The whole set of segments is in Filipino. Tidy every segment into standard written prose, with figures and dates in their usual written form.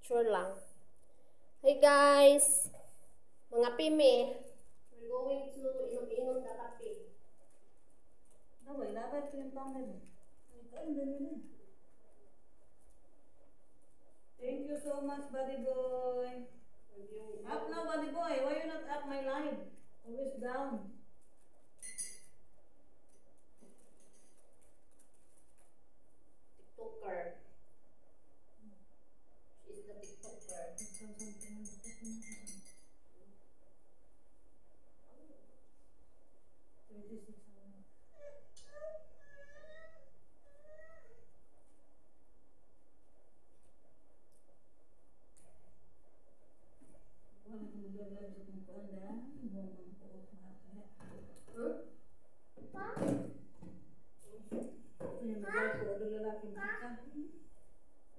Sure lang. Hey guys! Mga pime, we're going to inom-inom na kape. Naway, dapat ko yung pangalan. Thank you so much, buddy boy. Up now, buddy boy. Why you not up my live? Always down. TikToker. She is the TikToker.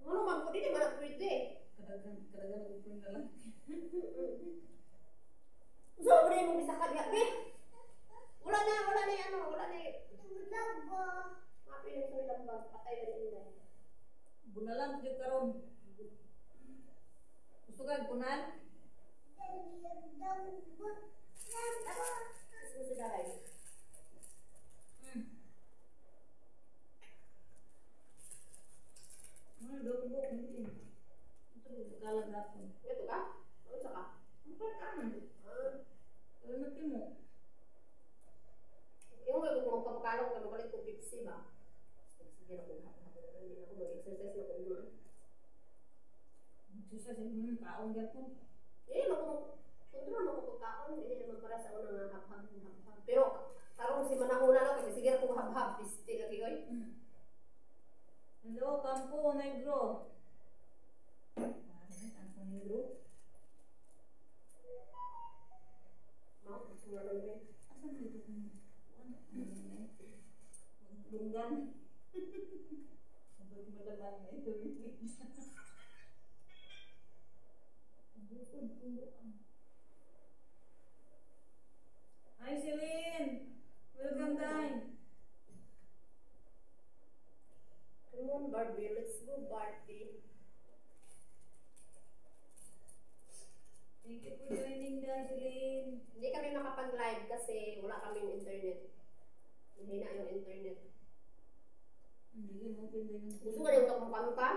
Ano man po, di naman pwede. Kadang-kadang ako po yung lalaki. So, wala yung bisa ka diya, be? Wala na yung ano, wala na yung... Mapi yung sa lambang, patay na yung inay. Bunalan, tiyo karon. Gusto ka, bunan? Gusto mo si Daray? Ano, dobo, hindi. Ito, kalag ako. Ito ka? Ano sa ka? Ang pagkaman. Ano mo? Yung kung magpapakalong ka, magalit kong pipsi ba? Sige na kung hindi na ako mag-exercise na kung doon. Susah siya, kaon gapon. Kontrol mo kung kaon, hindi naman para sa unang hab-hab. Pero, karong si manahuna na, kasi sige na kung hab-hab, piste lagi ko. Hello, Campo Negro. Campo Negro. Mau, gusto mo lang rin. Asan dito ko? Lunggan. Sabi ko malaman na ito. Hi, Celine. Welcome, Dine. Come on, Barbie, let's go party. Thank you for joining, Celine. Hindi kami makapag-live kasi wala kaming internet. Mahina yung internet. Hindi mo pinda yung Gusto mo rin kapag ka?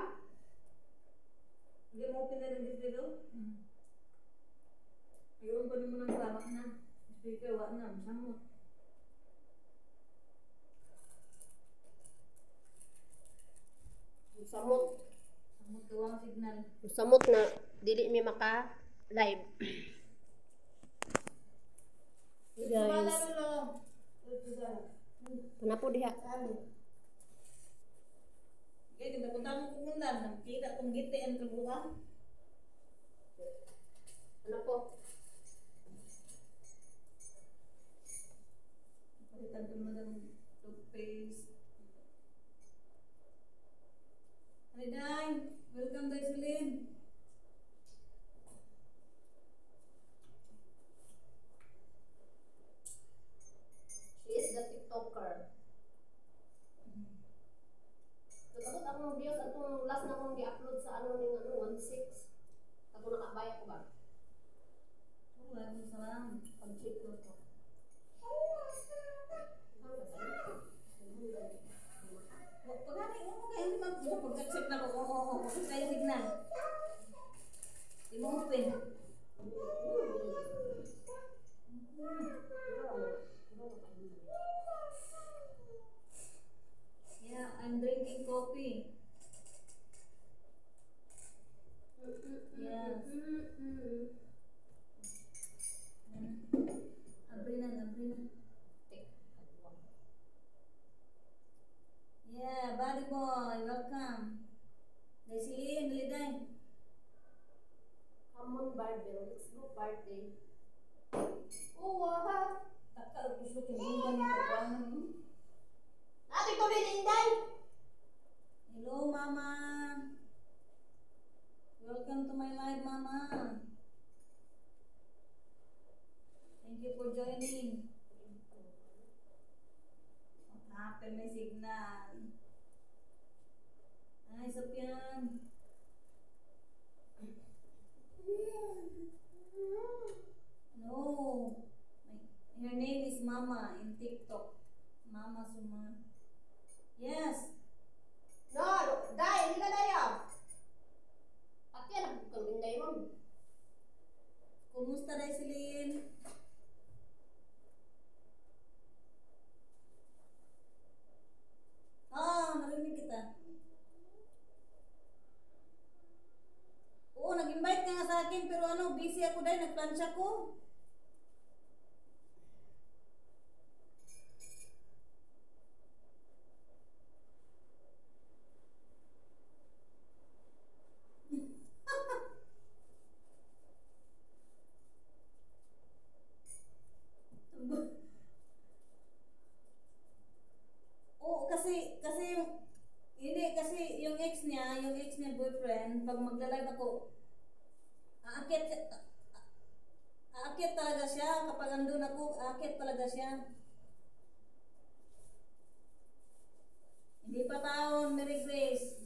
Hindi mo pinda yung dito? Ayun pa naman ang tama na. Speaker, wala na. Masamot. Samot. Samot gawang signal. Samot na dili mi maka-live. Hey guys. Panapo diha. Okay, kita punta mo kumundan. Nakita kong giti ang kabuha. Ano po? Palitan ko mo ng toothpaste. Hi, Day. Welcome, Day Celine. She is the TikToker. Nagabot akong videos atong last na akong gi-upload sa ano ning 16. Ako nakabaya ko ba? Waalaikumsalam salam. Pag-check ko to. Pagani mo kayo hindi mag-accept na ko. Oo, kaya signal. Di mo open. Yeah, I'm drinking coffee. Yes. Abrinan. Yeah, buddy boy, welcome. Day Celine, dali day. Come on, Barbie, let's go party. Oh, wow. Takal gusto ko yung ganito mo. Ate ko din, Inday! Hello, Mama. Welcome to my live, Mama. Thank you for joining. What happened, may signal? Hi, Sopian. Mama in TikTok. Mama Suma. Yes. No, dai, hindi ka dayo. Pati alam ko kang inday mo. Kumusta day Silin? Narinig kita. Oo, nag-invite ka nga sa akin pero busy ako day, nagplansya ko. Oo, kasi yung ex niya boyfriend, pag magla-live ako, aakyat talaga siya. Kapag andun ako, aakyat talaga siya. Hindi pa taon, Mary Grace.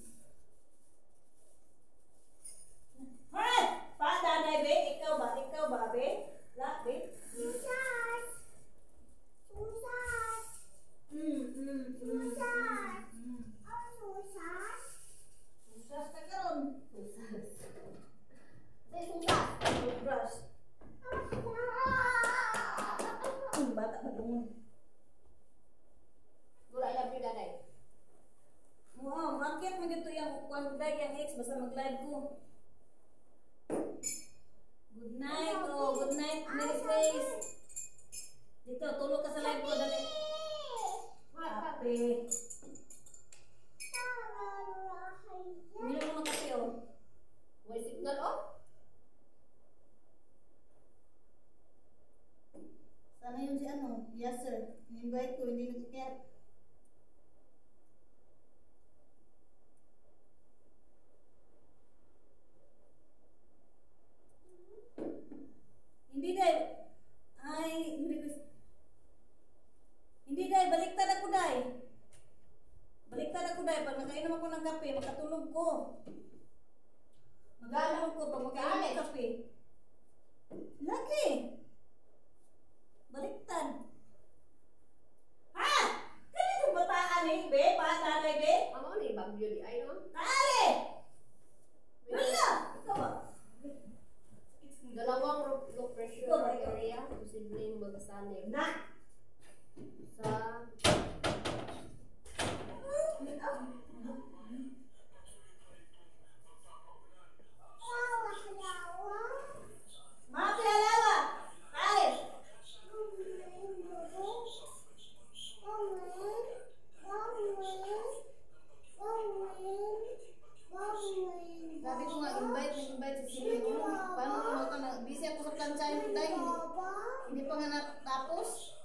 Hey! Daday, be? Ikaw ba, be? La, be? Susas! Susas! Susas! Ang susas? Susas ka karon. Susas. Say susas. Toothbrush. Bata ba dungon? Gula, I love you, daday. Wow, aakyat mo dito yung day yung ex, basta mag-live ko. Good night, good night, Mary Grace. Dito, tulog ka sa live ko, dali. Kape. Uminom mo ng kape, oh. May signal, oh. Sana yun si Yes, sir. In-invite ko, hindi nag-care. Hindi, day. Hindi, day. Baliktad ako, day. Pag nakainom ako ng kape, makatulog ko. Magkatulog ko pag makainom ng kape. Lagi. Baliktad. Ha? Kanito bataan eh, be? Nanay, be? Amo ni bagyo di ay no. Kali! Wala! Ikaw ba? Dalawang low pressure Ikaw ba, ikaw? area posibleng magsanib Na! sa Mga pilalawa! Kali! Sabi ko nga, invite si Silvia. Paano kung ka na? Busy ako sa planchahin ko dahil hindi pa nga natapos.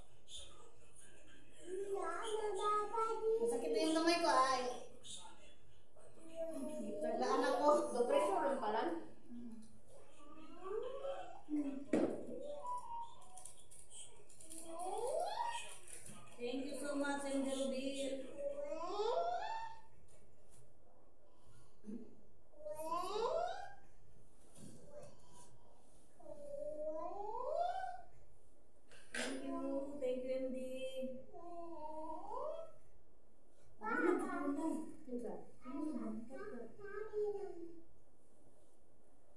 Masakit na yung kamay ko ay. Naglaan ako. low pressure rin pala. Thank you so much, Angel Bill. Thank you, MD.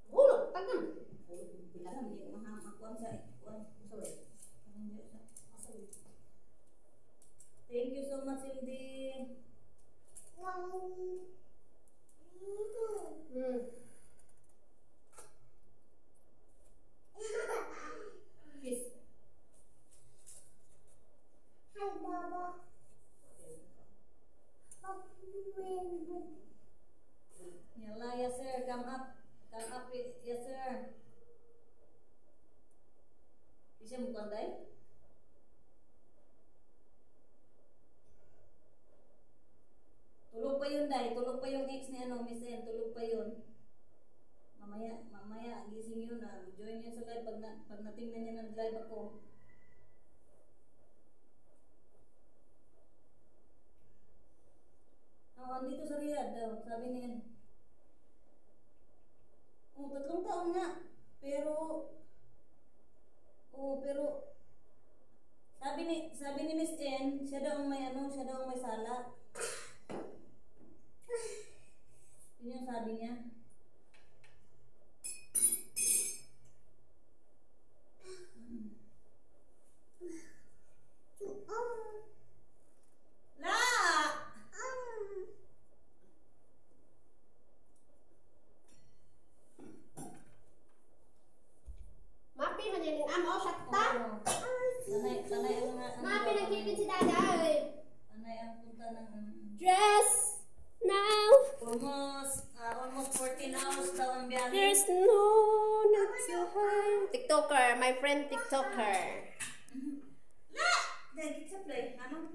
Hulog tagan. Alam, hindi ko mahamakwan sa ikwan. Sorry. Thank you so much, MD. Kiss. Yalla, yes sir, come up. Come up, yes sir. Bisa mo kanday? Tulog pa yun, day. Tulog pa yung ex ni Miss N. Tulog pa yun. Mamaya, gising yun na. Join yun sa live pag natingnan niya ng live ako. Andito sa Riyadh daw. Sabi niya. Oh, 3 taon nga. Pero Sabi ni Miss Jen, siya daw ang may siya daw ang may sala. Yun yung sabi niya. La! Mapi man yan yung amo, sakta. Tanay ang Mapi nagkipin si daday. Tanay ang punta ng Dress now. almost 14 hours daw ang biyahe. There's no not so high. TikToker, my friend TikToker. La! Dahil sa play. Ano?